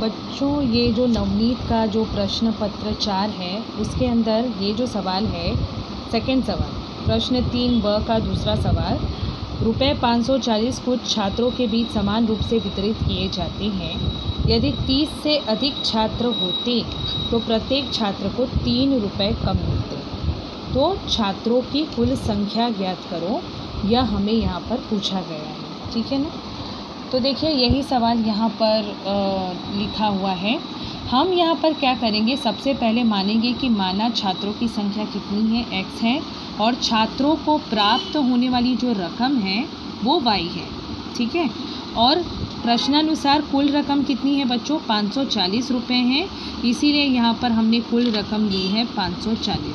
बच्चों, ये जो नवनीत का जो प्रश्न पत्र 4 है उसके अंदर ये जो सवाल है, सेकंड सवाल, प्रश्न 3 ब का दूसरा सवाल, रुपये 540 कुछ छात्रों के बीच समान रूप से वितरित किए जाते हैं। यदि 30 से अधिक छात्र होते तो प्रत्येक छात्र को 3 रुपये कम मिलते। तो छात्रों की कुल संख्या ज्ञात करो, यह हमें यहाँ पर पूछा गया है। ठीक है ना। तो देखिए यही सवाल यहाँ पर लिखा हुआ है। हम यहाँ पर क्या करेंगे, सबसे पहले मानेंगे कि माना छात्रों की संख्या कितनी है, x है, और छात्रों को प्राप्त होने वाली जो रकम है वो y है। ठीक है। और प्रश्नानुसार कुल रकम कितनी है बच्चों, 540 रुपये हैं, इसीलिए यहाँ पर हमने कुल रकम ली है 540।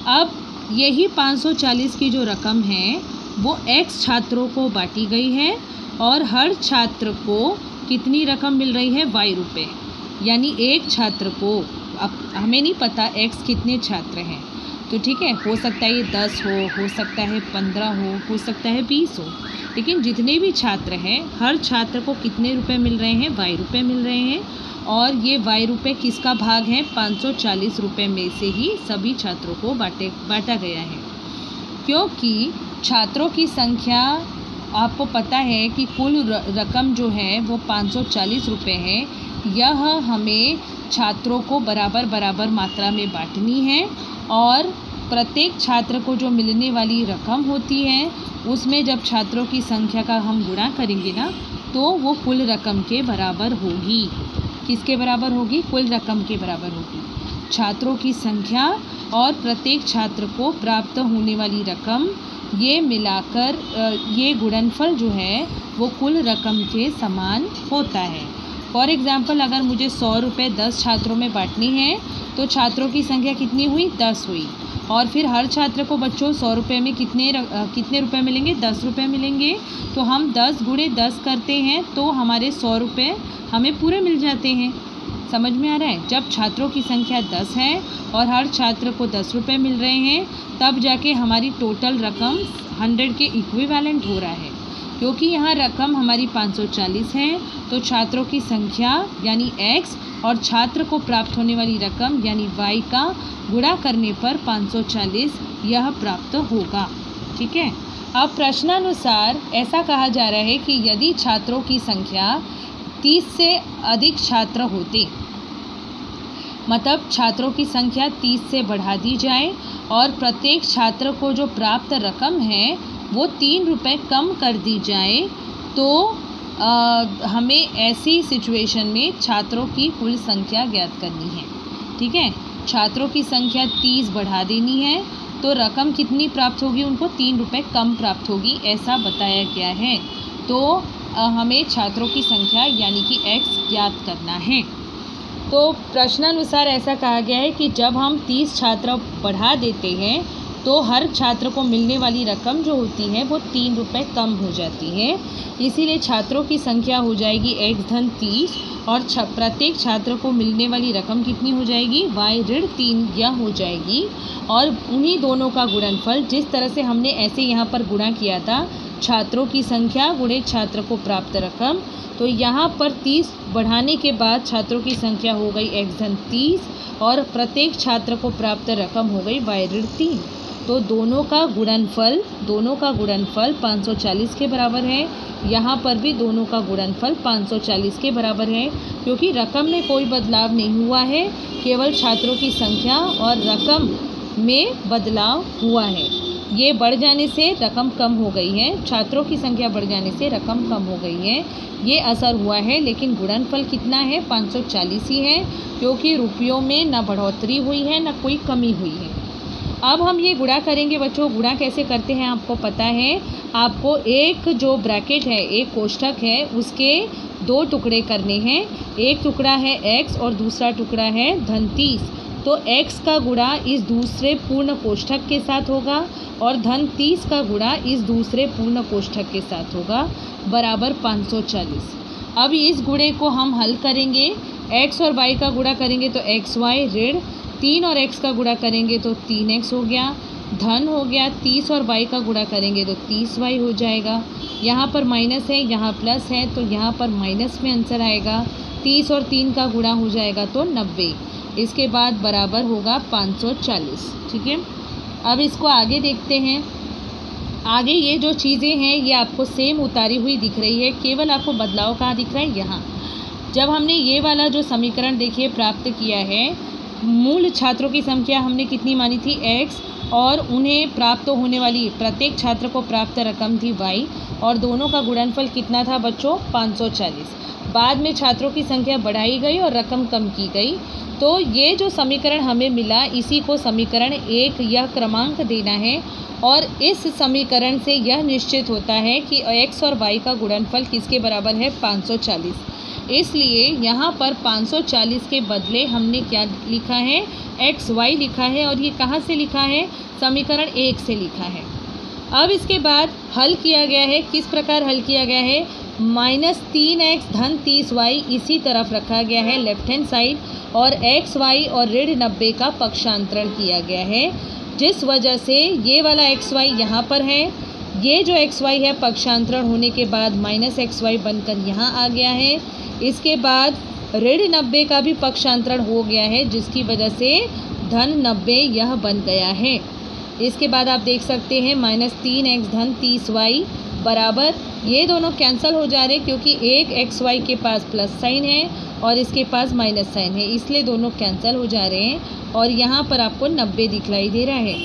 अब यही 540 की जो रकम है वो x छात्रों को बांटी गई है और हर छात्र को कितनी रकम मिल रही है, y रुपये। यानी एक छात्र को, अब हमें नहीं पता x कितने छात्र हैं, तो ठीक है, हो सकता है ये 10 हो सकता है 15 हो सकता है 20 हो, लेकिन जितने भी छात्र हैं हर छात्र को कितने रुपए मिल रहे हैं, y रुपये मिल रहे हैं। और ये y रुपये किसका भाग है, 540 रुपये में से ही सभी छात्रों को बांटा गया है। क्योंकि छात्रों की संख्या आपको पता है कि कुल रकम जो है वो 540 रुपये है, यह हमें छात्रों को बराबर बराबर मात्रा में बांटनी है और प्रत्येक छात्र को जो मिलने वाली रकम होती है उसमें जब छात्रों की संख्या का हम गुणा करेंगे ना, तो वो कुल रकम के बराबर होगी। किसके बराबर होगी, कुल रकम के बराबर होगी। छात्रों की संख्या और प्रत्येक छात्र को प्राप्त होने वाली रकम, ये मिलाकर ये गुणनफल जो है वो कुल रकम के समान होता है। फॉर एग्ज़ाम्पल, अगर मुझे 100 रुपये 10 छात्रों में बांटनी है तो छात्रों की संख्या कितनी हुई, 10 हुई। और फिर हर छात्र को बच्चों 100 रुपये में कितने रुपए मिलेंगे, 10 रुपये मिलेंगे। तो हम 10 गुणे 10 करते हैं तो हमारे 100 रुपये हमें पूरे मिल जाते हैं। समझ में आ रहा है। जब छात्रों की संख्या 10 है और हर छात्र को 10 रुपये मिल रहे हैं, तब जाके हमारी टोटल रकम 100 के इक्विवेलेंट हो रहा है। क्योंकि यहाँ रकम हमारी 540 है तो छात्रों की संख्या यानी x और छात्र को प्राप्त होने वाली रकम यानी y का गुणा करने पर 540 यह प्राप्त होगा। ठीक है। अब प्रश्नानुसार ऐसा कहा जा रहा है कि यदि छात्रों की संख्या 30 से अधिक छात्र होते, मतलब छात्रों की संख्या 30 से बढ़ा दी जाए और प्रत्येक छात्र को जो प्राप्त रकम है वो 3 रुपये कम कर दी जाए, तो हमें ऐसी सिचुएशन में छात्रों की कुल संख्या ज्ञात करनी है। ठीक है। छात्रों की संख्या 30 बढ़ा देनी है तो रकम कितनी प्राप्त होगी, उनको 3 रुपये कम प्राप्त होगी, ऐसा बताया गया है। तो हमें छात्रों की संख्या यानी कि x ज्ञात करना है। तो प्रश्नानुसार ऐसा कहा गया है कि जब हम 30 छात्र बढ़ा देते हैं तो हर छात्र को मिलने वाली रकम जो होती है वो 3 रुपये कम हो जाती है। इसीलिए छात्रों की संख्या हो जाएगी x धन 30 और प्रत्येक छात्र को मिलने वाली रकम कितनी हो जाएगी, y ऋण 3 यह हो जाएगी। और उन्हीं दोनों का गुणनफल, जिस तरह से हमने ऐसे यहाँ पर गुणा किया था, छात्रों की संख्या गुणे छात्र को प्राप्त रकम, तो यहाँ पर 30 बढ़ाने के बाद छात्रों की संख्या हो गई x धन 30 और प्रत्येक छात्र को प्राप्त रकम हो गई y ऋण 3। तो दोनों का गुणनफल 540 के बराबर है। यहाँ पर भी दोनों का गुणनफल 540 के बराबर है, क्योंकि रकम में कोई बदलाव नहीं हुआ है, केवल छात्रों की संख्या और रकम में बदलाव हुआ है। ये बढ़ जाने से रकम कम हो गई है, छात्रों की संख्या बढ़ जाने से रकम कम हो गई है, ये असर हुआ है। लेकिन गुणनफल कितना है, 540 ही है, क्योंकि रुपयों में न बढ़ोतरी हुई है न कोई कमी हुई है। अब हम ये गुणा करेंगे बच्चों। गुणा कैसे करते हैं आपको पता है। आपको एक जो ब्रैकेट है, एक कोष्ठक है, उसके 2 टुकड़े करने हैं। एक टुकड़ा है x और दूसरा टुकड़ा है धन 30। तो x का गुणा इस दूसरे पूर्ण कोष्ठक के साथ होगा और धन 30 का गुणा इस दूसरे पूर्ण कोष्ठक के साथ होगा, बराबर 540। अब इस गुणे को हम हल करेंगे। x और y का गुणा करेंगे तो xy ऋण 3 और x का गुणा करेंगे तो 3x हो गया, धन हो गया 30 और y का गुणा करेंगे तो 30y हो जाएगा। यहाँ पर माइनस है, यहाँ प्लस है, तो यहाँ पर माइनस में आंसर आएगा। 30 और 3 का गुणा हो जाएगा तो 90। इसके बाद बराबर होगा 540। ठीक है, अब इसको आगे देखते हैं। आगे ये जो चीज़ें हैं ये आपको सेम उतारी हुई दिख रही है, केवल आपको बदलाव कहाँ दिख रहा है, यहाँ। जब हमने ये वाला जो समीकरण देखिए प्राप्त किया है, मूल छात्रों की संख्या हमने कितनी मानी थी, x, और उन्हें प्राप्त होने वाली प्रत्येक छात्र को प्राप्त रकम थी y, और दोनों का गुणनफल कितना था बच्चों, 540। बाद में छात्रों की संख्या बढ़ाई गई और रकम कम की गई। तो ये जो समीकरण हमें मिला, इसी को समीकरण 1 यह क्रमांक देना है, और इस समीकरण से यह निश्चित होता है कि x और y का गुणनफल किसके बराबर है, 540। इसलिए यहाँ पर 540 के बदले हमने क्या लिखा है, xy लिखा है, और ये कहाँ से लिखा है, समीकरण 1 से लिखा है। अब इसके बाद हल किया गया है, किस प्रकार हल किया गया है, -3x धन 30y इसी तरफ रखा गया है लेफ्ट हैंड साइड, और xy और ऋण 90 का पक्षांतरण किया गया है, जिस वजह से ये वाला xy यहाँ पर है, ये जो xy है पक्षांतरण होने के बाद -xy बनकर यहाँ आ गया है। इसके बाद ऋण 90 का भी पक्षांतरण हो गया है, जिसकी वजह से धन 90 यह बन गया है। इसके बाद आप देख सकते हैं -3x धन 30y बराबर, ये दोनों कैंसिल हो जा रहे हैं क्योंकि एक xy के पास प्लस साइन है और इसके पास माइनस साइन है, इसलिए दोनों कैंसिल हो जा रहे हैं, और यहाँ पर आपको 90 दिखलाई दे रहा है।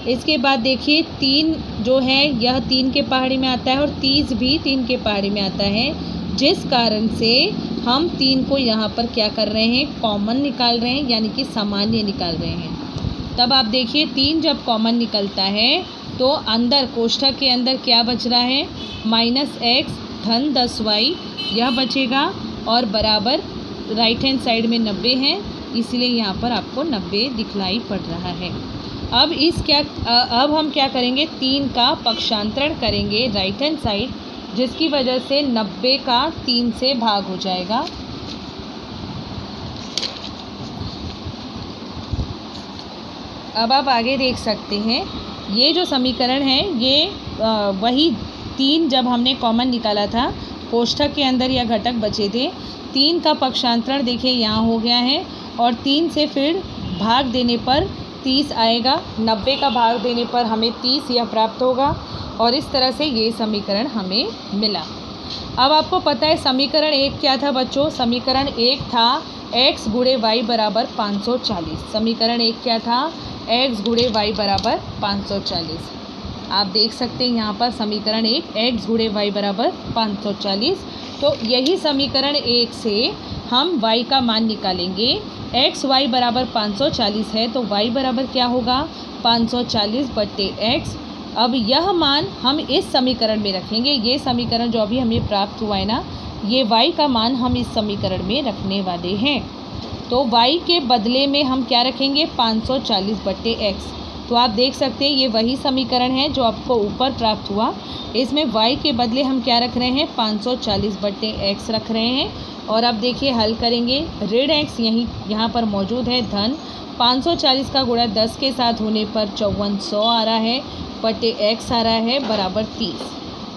इसके बाद देखिए 3 जो है यह 3 के पहाड़ी में आता है, और 30 भी 3 के पहाड़ी में आता है, जिस कारण से हम 3 को यहाँ पर क्या कर रहे हैं, कॉमन निकाल रहे हैं, यानी कि सामान्य निकाल रहे हैं। तब आप देखिए 3 जब कॉमन निकलता है तो अंदर कोष्ठक के अंदर क्या बच रहा है, -x धन 10y यह बचेगा, और बराबर राइट हैंड साइड में 90 है, इसलिए यहाँ पर आपको 90 दिखलाई पड़ रहा है। अब हम क्या करेंगे, 3 का पक्षांतरण करेंगे राइट हैंड साइड, जिसकी वजह से 90 का 3 से भाग हो जाएगा। अब आप आगे देख सकते हैं, ये जो समीकरण है ये वही 3 जब हमने कॉमन निकाला था, कोष्ठक के अंदर यह घटक बचे थे, 3 का पक्षांतरण देखिए यहाँ हो गया है, और 3 से फिर भाग देने पर 30 आएगा, 90 का भाग देने पर हमें 30 यह प्राप्त होगा, और इस तरह से ये समीकरण हमें मिला। अब आपको पता है समीकरण 1 क्या था बच्चों, समीकरण 1 था x गुणे y बराबर 540। समीकरण 1 क्या था, x गुणे y बराबर 540। आप देख सकते हैं यहाँ पर समीकरण 1 x गुणे y बराबर 540। तो यही समीकरण 1 से हम y का मान निकालेंगे। x y बराबर 540 है, तो y बराबर क्या होगा, 540/x। अब यह मान हम इस समीकरण में रखेंगे, ये समीकरण जो अभी हमें प्राप्त हुआ है ना, ये y का मान हम इस समीकरण में रखने वाले हैं। तो y के बदले में हम क्या रखेंगे, 540/x। तो आप देख सकते हैं ये वही समीकरण है जो आपको ऊपर प्राप्त हुआ, इसमें y के बदले हम क्या रख रहे हैं, 540/x रख रहे हैं। और अब देखिए हल करेंगे, ऋण x यहाँ पर मौजूद है, धन 540 का गुणा 10 के साथ होने पर 5400 आ रहा है, बटे x आ रहा है बराबर 30।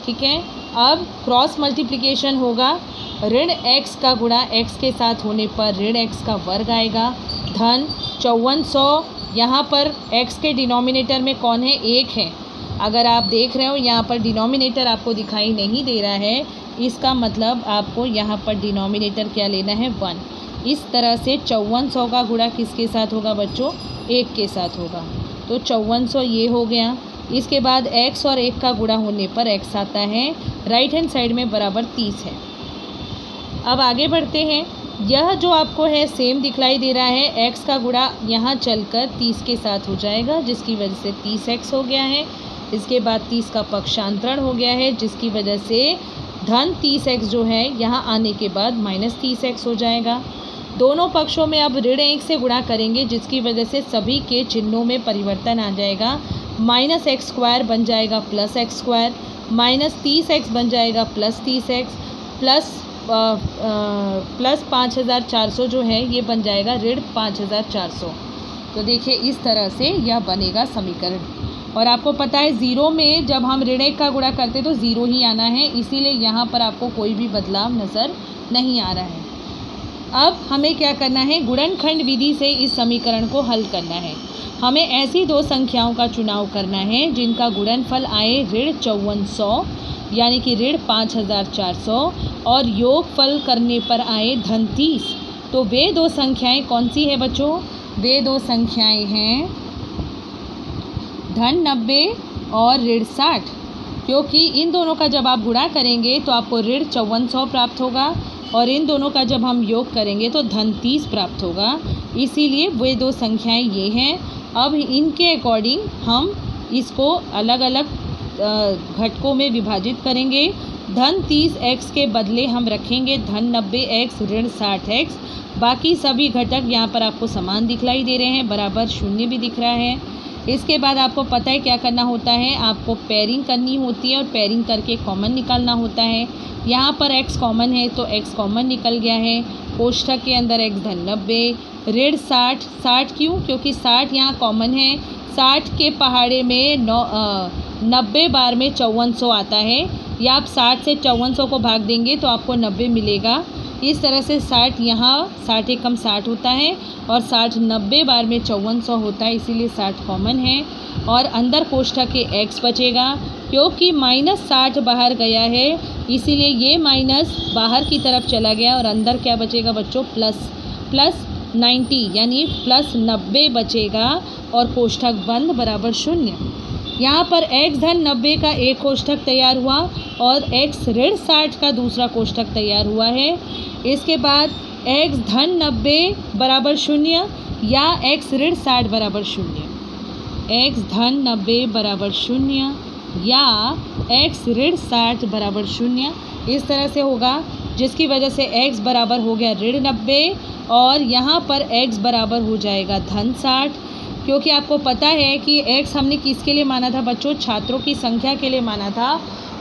ठीक है, अब क्रॉस मल्टीप्लिकेशन होगा, ऋण x का गुणा x के साथ होने पर ऋण x का वर्ग आएगा, धन 5400, यहाँ पर x के डिनोमिनेटर में कौन है, 1 है। अगर आप देख रहे हो यहाँ पर डिनोमिनेटर आपको दिखाई नहीं दे रहा है, इसका मतलब आपको यहाँ पर डिनोमिनेटर क्या लेना है, 1। इस तरह से 5400 का गुणा किसके साथ होगा बच्चों, 1 के साथ होगा, तो 5400 ये हो गया। इसके बाद x और 1 का गुणा होने पर x आता है, राइट हैंड साइड में बराबर 30 है। अब आगे बढ़ते हैं, यह जो आपको है सेम दिखलाई दे रहा है, x का गुणा यहाँ चलकर 30 के साथ हो जाएगा, जिसकी वजह से 30x हो गया है। इसके बाद 30 का पक्षांतरण हो गया है, जिसकी वजह से धन 30x जो है यहाँ आने के बाद -30x हो जाएगा। दोनों पक्षों में अब ऋण 1 से गुणा करेंगे, जिसकी वजह से सभी के चिन्हों में परिवर्तन आ जाएगा, -x² बन जाएगा +x², -30x बन जाएगा +30x, प्लस 5400 जो है ये बन जाएगा ऋण 5400। तो देखिए इस तरह से यह बनेगा समीकरण। और आपको पता है 0 में जब हम ऋण 1 का गुणा करते तो 0 ही आना है, इसीलिए यहाँ पर आपको कोई भी बदलाव नज़र नहीं आ रहा है। अब हमें क्या करना है, गुणनखंड विधि से इस समीकरण को हल करना है। हमें ऐसी दो संख्याओं का चुनाव करना है जिनका गुणनफल आए ऋण 5400 यानी कि ऋण 5400 और योगफल करने पर आए धन 30। तो वे दो संख्याएं कौन सी है बच्चों? वे दो संख्याएं हैं धन 90 और ऋण 60, क्योंकि इन दोनों का जब आप गुणा करेंगे तो आपको ऋण 5400 प्राप्त होगा और इन दोनों का जब हम योग करेंगे तो धन 30 प्राप्त होगा। इसीलिए वे दो संख्याएं ये हैं। अब इनके अकॉर्डिंग हम इसको अलग अलग घटकों में विभाजित करेंगे। धन 30x के बदले हम रखेंगे धन 90x ऋण 60x। बाकी सभी घटक यहाँ पर आपको समान दिखलाई दे रहे हैं, बराबर शून्य भी दिख रहा है। इसके बाद आपको पता है क्या करना होता है, आपको पेयरिंग करनी होती है और पेयरिंग करके कॉमन निकालना होता है। यहाँ पर x कॉमन है तो x कॉमन निकल गया है। कोष्ठक के अंदर x धन 90 ऋण 60 क्यों? क्योंकि 60 यहाँ कॉमन है। 60 के पहाड़े में 90 बार में 5400 आता है, या आप 60 से 5400 को भाग देंगे तो आपको 90 मिलेगा। इस तरह से 60 यहाँ 60 एकम 60 होता है और 60 90 बार में 5400 होता है, इसीलिए 60 कॉमन है। और अंदर कोष्ठक के x बचेगा, क्योंकि -60 बाहर गया है इसीलिए ये माइनस बाहर की तरफ चला गया और अंदर क्या बचेगा बच्चों? प्लस 90 यानी प्लस 90 बचेगा और कोष्ठक बंद बराबर शून्य। यहाँ पर x धन 90 का एक कोष्ठक तैयार हुआ और x ऋण 60 का दूसरा कोष्ठक तैयार हुआ है। इसके बाद x धन 90 बराबर शून्य या x ऋण 60 बराबर शून्य, x धन 90 बराबर शून्य या x ऋण 60 बराबर शून्य, इस तरह से होगा, जिसकी वजह से x बराबर हो गया ऋण 90 और यहाँ पर x बराबर हो जाएगा धन 60। क्योंकि आपको पता है कि x हमने किसके लिए माना था बच्चों? छात्रों की संख्या के लिए माना था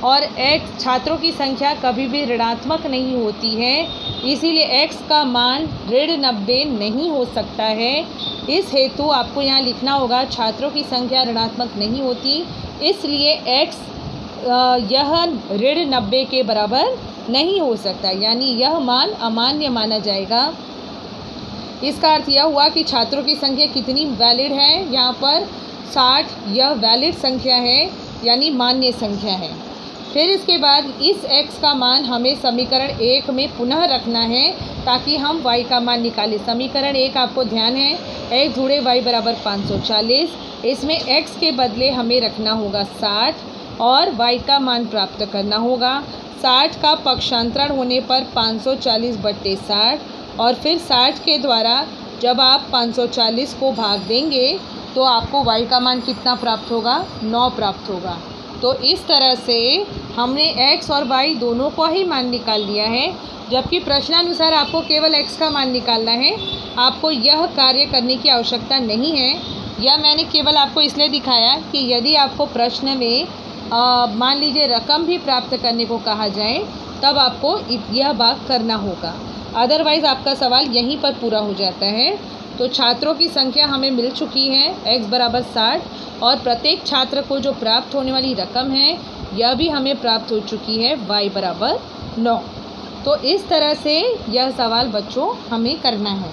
और x छात्रों की संख्या कभी भी ऋणात्मक नहीं होती है, इसीलिए x का मान ऋण 90 नहीं हो सकता है। इस हेतु आपको यहाँ लिखना होगा छात्रों की संख्या ऋणात्मक नहीं होती, इसलिए x यह ऋण 90 के बराबर नहीं हो सकता, यानी यह मान अमान्य माना जाएगा। इसका अर्थ यह हुआ कि छात्रों की संख्या कितनी वैलिड है, यहाँ पर 60 यह वैलिड संख्या है यानी मान्य संख्या है। फिर इसके बाद इस x का मान हमें समीकरण 1 में पुनः रखना है ताकि हम y का मान निकालें। समीकरण 1 आपको ध्यान है x जुड़े y बराबर 540, इसमें x के बदले हमें रखना होगा 60 और y का मान प्राप्त करना होगा। 60 का पक्षांतरण होने पर 540/60 और फिर 60 के द्वारा जब आप 540 को भाग देंगे तो आपको y का मान कितना प्राप्त होगा? 9 प्राप्त होगा। तो इस तरह से हमने x और y दोनों को ही मान निकाल लिया है, जबकि प्रश्नानुसार आपको केवल x का मान निकालना है। आपको यह कार्य करने की आवश्यकता नहीं है। यह मैंने केवल आपको इसलिए दिखाया कि यदि आपको प्रश्न में मान लीजिए रकम भी प्राप्त करने को कहा जाए तब आपको यह भाग करना होगा, अदरवाइज़ आपका सवाल यहीं पर पूरा हो जाता है। तो छात्रों की संख्या हमें मिल चुकी है x बराबर 60 और प्रत्येक छात्र को जो प्राप्त होने वाली रकम है यह भी हमें प्राप्त हो चुकी है y बराबर 9। तो इस तरह से यह सवाल बच्चों हमें करना है।